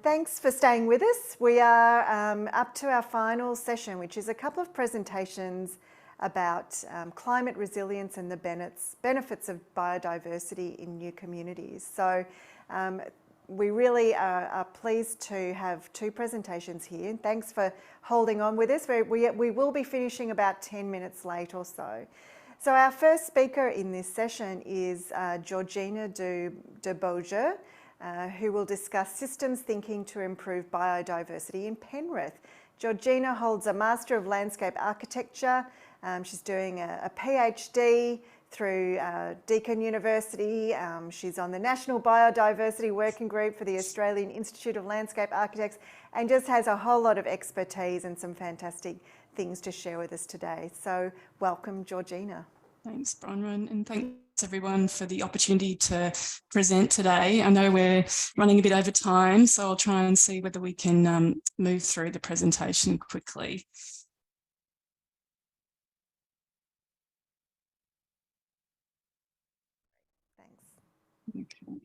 thanks for staying with us. We are up to our final session, which is a couple of presentations about climate resilience and the benefits of biodiversity in new communities. So we really are pleased to have two presentations here. Thanks for holding on with us. We will be finishing about 10 minutes late or so. So our first speaker in this session is Georgina de Beaujeu, who will discuss systems thinking to improve biodiversity in Penrith. Georgina holds a Master of Landscape Architecture. She's doing a PhD through Deakin University. She's on the National Biodiversity Working Group for the Australian Institute of Landscape Architects, and just has a whole lot of expertise and some fantastic things to share with us today. So welcome, Georgina. Thanks, Bronwyn, and thanks everyone for the opportunity to present today. I know we're running a bit over time, so I'll try and see whether we can move through the presentation quickly. Thanks. Okay.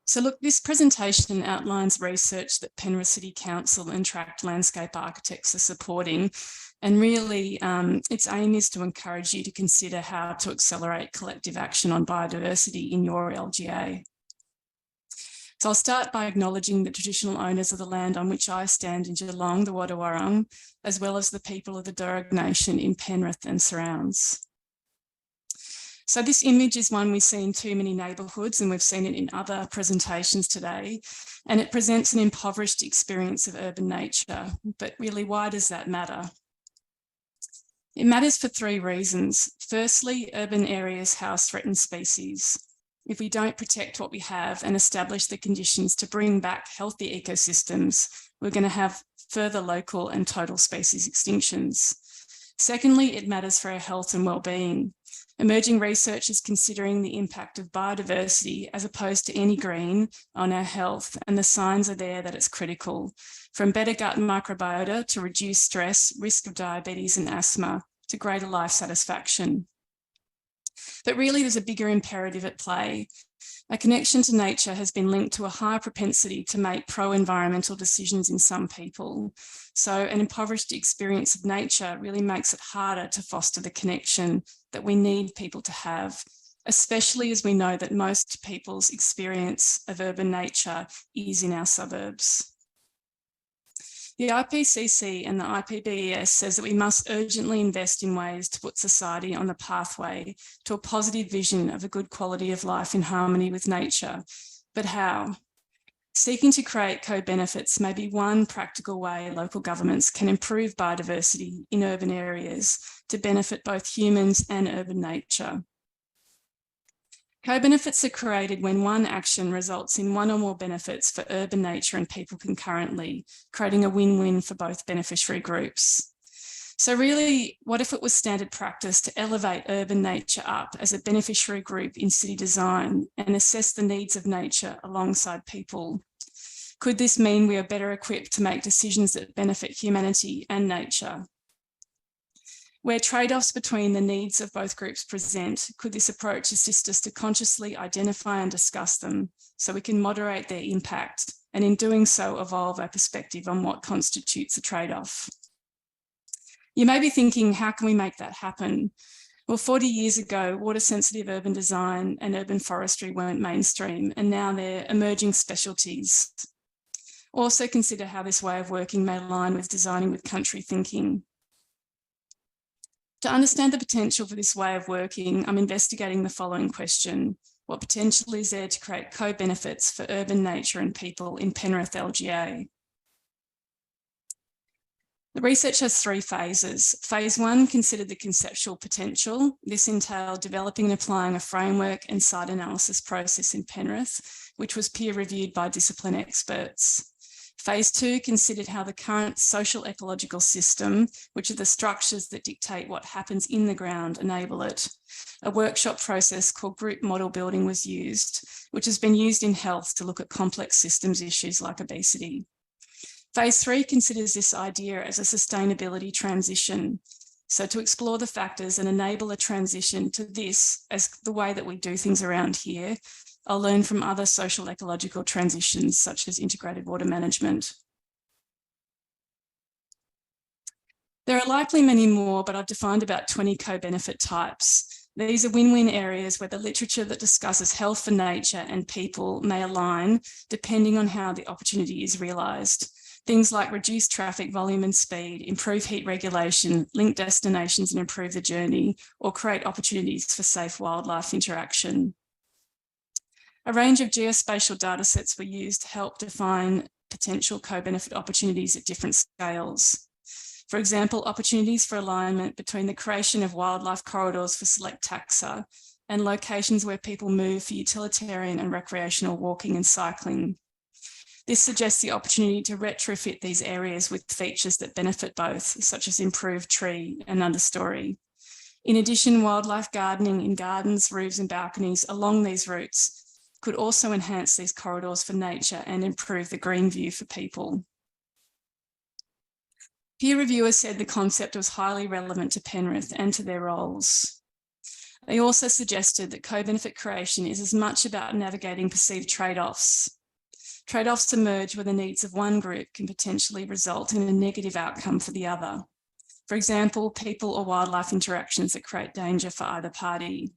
So look, this presentation outlines research that Penrith City Council and Tract Landscape Architects are supporting. And really, its aim is to encourage you to consider how to accelerate collective action on biodiversity in your LGA. So I'll start by acknowledging the traditional owners of the land on which I stand in Geelong, the Wadawurrung, as well as the people of the Darug Nation in Penrith and surrounds. So this image is one we see in too many neighbourhoods, and we've seen it in other presentations today, and it presents an impoverished experience of urban nature. But really, why does that matter? It matters for three reasons. Firstly, urban areas house threatened species. If we don't protect what we have and establish the conditions to bring back healthy ecosystems, we're going to have further local and total species extinctions. Secondly, it matters for our health and well-being. Emerging research is considering the impact of biodiversity as opposed to any green on our health, and the signs are there that it's critical, from better gut microbiota to reduced stress, risk of diabetes and asthma, to greater life satisfaction. But really, there's a bigger imperative at play. A connection to nature has been linked to a high propensity to make pro-environmental decisions in some people. So an impoverished experience of nature really makes it harder to foster the connection that we need people to have, especially as we know that most people's experience of urban nature is in our suburbs. The IPCC and the IPBES says that we must urgently invest in ways to put society on the pathway to a positive vision of a good quality of life in harmony with nature. But how? Seeking to create co-benefits may be one practical way local governments can improve biodiversity in urban areas to benefit both humans and urban nature. Co-benefits are created when one action results in one or more benefits for urban nature and people concurrently, creating a win-win for both beneficiary groups. So really, what if it was standard practice to elevate urban nature up as a beneficiary group in city design and assess the needs of nature alongside people? Could this mean we are better equipped to make decisions that benefit humanity and nature? Where trade-offs between the needs of both groups present, could this approach assist us to consciously identify and discuss them so we can moderate their impact, and in doing so evolve our perspective on what constitutes a trade-off? You may be thinking, how can we make that happen? Well, 40 years ago, water-sensitive urban design and urban forestry weren't mainstream, and now they're emerging specialties. Also consider how this way of working may align with designing with country thinking. To understand the potential for this way of working, I'm investigating the following question: what potential is there to create co-benefits for urban nature and people in Penrith LGA? The research has three phases. Phase one considered the conceptual potential. This entailed developing and applying a framework and site analysis process in Penrith, which was peer-reviewed by discipline experts. Phase two considered how the current social-ecological system, which are the structures that dictate what happens in the ground, enable it. A workshop process called group model building was used, which has been used in health to look at complex systems issues like obesity. Phase three considers this idea as a sustainability transition. So to explore the factors and enable a transition to this as the way that we do things around here, I'll learn from other social ecological transitions such as integrated water management. There are likely many more, but I've defined about 20 co-benefit types. These are win-win areas where the literature that discusses health for nature and people may align depending on how the opportunity is realised. Things like reduce traffic volume and speed, improve heat regulation, link destinations and improve the journey, or create opportunities for safe wildlife interaction. A range of geospatial data sets were used to help define potential co-benefit opportunities at different scales. For example, opportunities for alignment between the creation of wildlife corridors for select taxa and locations where people move for utilitarian and recreational walking and cycling. This suggests the opportunity to retrofit these areas with features that benefit both, such as improved tree and understory. In addition, wildlife gardening in gardens, roofs and balconies along these routes could also enhance these corridors for nature and improve the green view for people. Peer reviewers said the concept was highly relevant to Penrith and to their roles. They also suggested that co-benefit creation is as much about navigating perceived trade-offs. Trade-offs emerge where the needs of one group can potentially result in a negative outcome for the other. For example, people or wildlife interactions that create danger for either party.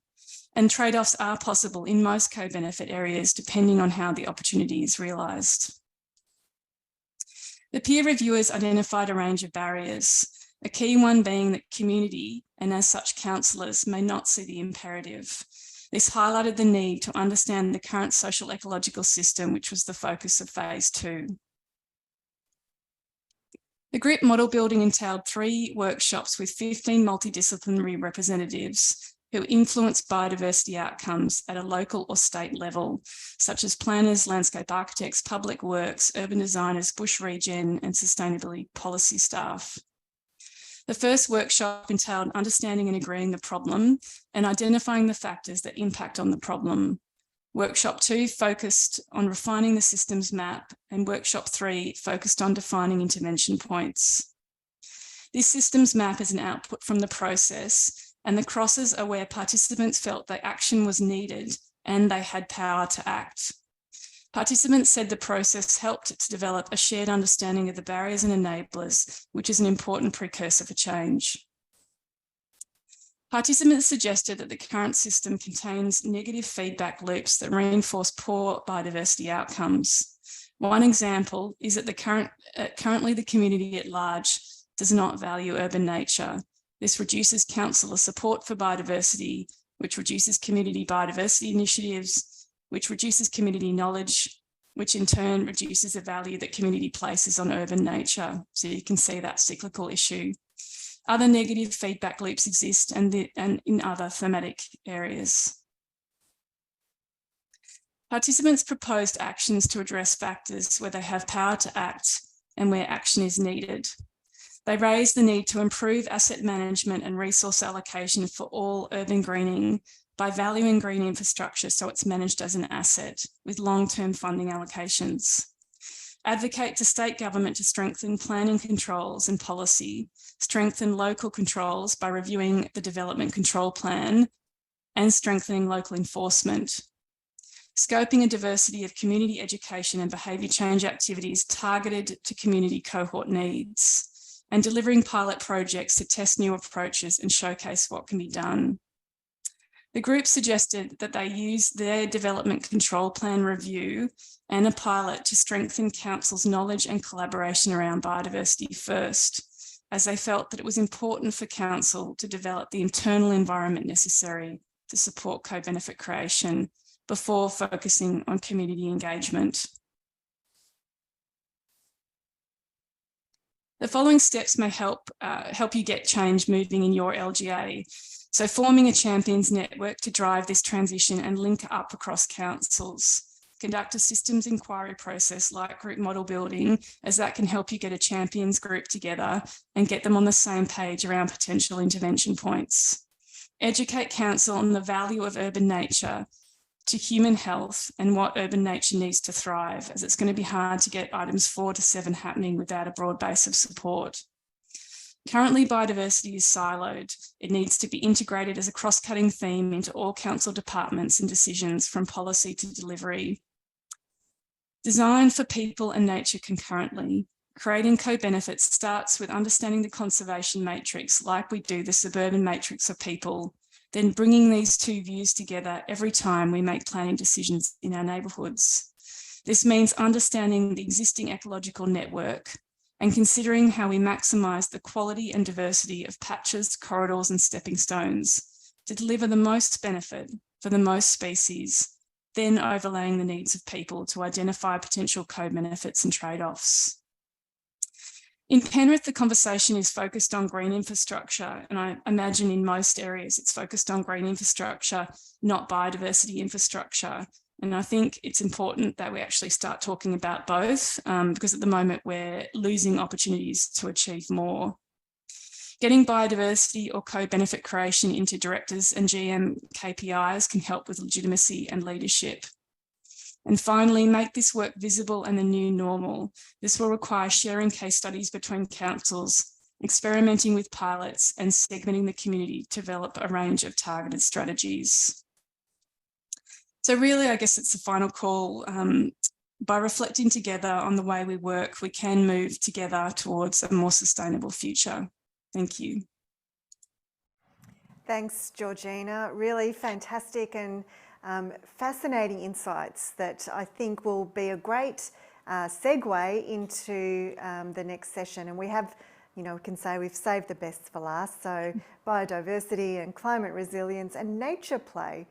And trade-offs are possible in most co-benefit areas depending on how the opportunity is realised. The peer reviewers identified a range of barriers, a key one being that community, and as such councillors, may not see the imperative. This highlighted the need to understand the current social ecological system, which was the focus of phase 2. The group model building entailed 3 workshops with 15 multidisciplinary representatives who influence biodiversity outcomes at a local or state level, such as planners, landscape architects, public works, urban designers, bush regen, and sustainability policy staff. The first workshop entailed understanding and agreeing the problem and identifying the factors that impact on the problem. Workshop 2 focused on refining the systems map, and workshop 3 focused on defining intervention points. This systems map is an output from the process, and the crosses are where participants felt that action was needed and they had power to act. Participants said the process helped to develop a shared understanding of the barriers and enablers, which is an important precursor for change. Participants suggested that the current system contains negative feedback loops that reinforce poor biodiversity outcomes. One example is that currently the community at large does not value urban nature. This reduces councillor support for biodiversity, which reduces community biodiversity initiatives, which reduces community knowledge, which in turn reduces the value that community places on urban nature. So you can see that cyclical issue. Other negative feedback loops exist and in other thematic areas. Participants proposed actions to address factors where they have power to act and where action is needed. They raised the need to improve asset management and resource allocation for all urban greening by valuing green infrastructure so it's managed as an asset with long-term funding allocations. Advocate to state government to strengthen planning controls and policy, strengthen local controls by reviewing the development control plan, and strengthening local enforcement. Scoping a diversity of community education and behaviour change activities targeted to community cohort needs, and delivering pilot projects to test new approaches and showcase what can be done. The group suggested that they use their development control plan review and a pilot to strengthen council's knowledge and collaboration around biodiversity first, as they felt that it was important for council to develop the internal environment necessary to support co-benefit creation before focusing on community engagement. The following steps may help you get change moving in your LGA. So forming a champions network to drive this transition and link up across councils. Conduct a systems inquiry process like group model building, as that can help you get a champions group together and get them on the same page around potential intervention points. Educate council on the value of urban nature to human health and what urban nature needs to thrive, as it's going to be hard to get items 4 to 7 happening without a broad base of support. Currently, biodiversity is siloed. It needs to be integrated as a cross-cutting theme into all council departments and decisions from policy to delivery. Design for people and nature concurrently. Creating co-benefits starts with understanding the conservation matrix like we do the suburban matrix of people, then bringing these two views together every time we make planning decisions in our neighbourhoods. This means understanding the existing ecological network and considering how we maximise the quality and diversity of patches, corridors and stepping stones to deliver the most benefit for the most species, then overlaying the needs of people to identify potential co-benefits and trade-offs. In Penrith, the conversation is focused on green infrastructure, and I imagine in most areas it's focused on green infrastructure, not biodiversity infrastructure. And I think it's important that we actually start talking about both, because at the moment we're losing opportunities to achieve more. Getting biodiversity or co-benefit creation into directors and GM KPIs can help with legitimacy and leadership. And finally, make this work visible and the new normal. This will require sharing case studies between councils, experimenting with pilots and segmenting the community to develop a range of targeted strategies. So really, I guess it's the final call. By reflecting together on the way we work, we can move together towards a more sustainable future. Thank you. Thanks, Georgina. Really fantastic and fascinating insights that I think will be a great segue into the next session. And we have, we can say we've saved the best for last. So biodiversity and climate resilience and nature play